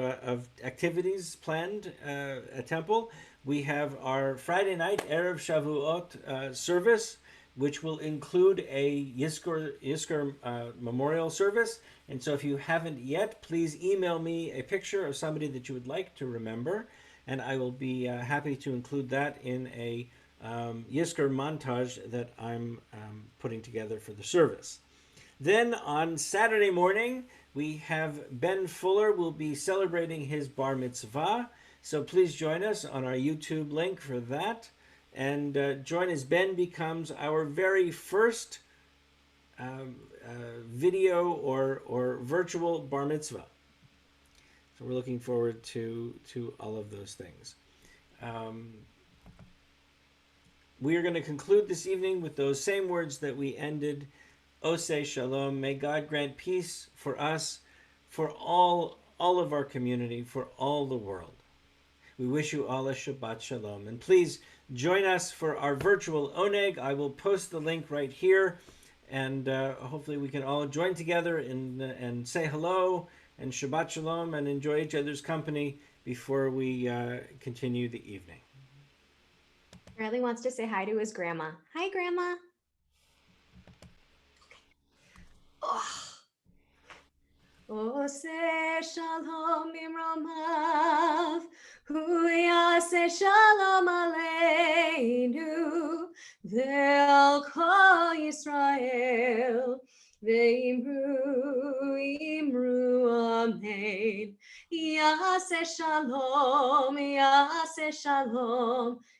activities planned at Temple. We have our Friday night Erev Shavuot service, which will include a Yizkor memorial service. And so if you haven't yet, please email me a picture of somebody that you would like to remember, and I will be happy to include that in a Yizkor montage that I'm putting together for the service. Then on Saturday morning, we have Ben Fuller will be celebrating his bar mitzvah. So please join us on our YouTube link for that. And join as Ben becomes our very first video or virtual bar mitzvah. So we're looking forward to all of those things. We are going to conclude this evening with those same words that we ended. Oseh Shalom. May God grant peace for us, for all of our community, for all the world. We wish you all a Shabbat Shalom. And please join us for our virtual Oneg. I will post the link right here. And hopefully we can all join together and say hello and Shabbat Shalom and enjoy each other's company before we continue the evening. Riley wants to say hi to his grandma. Hi, Grandma. Oseh shalom imromav, hu yaseh shalom aleinu, ve'al kol Yisrael, ve'imru amen. Yaseh shalom,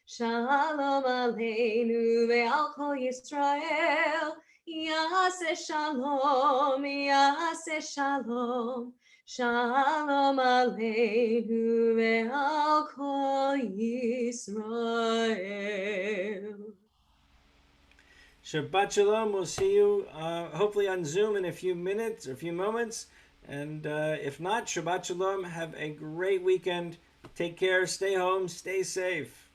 shalom aleinu, ve'al kol Yisrael. Yaseh shalom, shalom aleinu ve'al kol Yisrael. Shabbat Shalom. We'll see you hopefully on Zoom in a few minutes or a few moments. And if not, Shabbat Shalom. Have a great weekend. Take care. Stay home. Stay safe.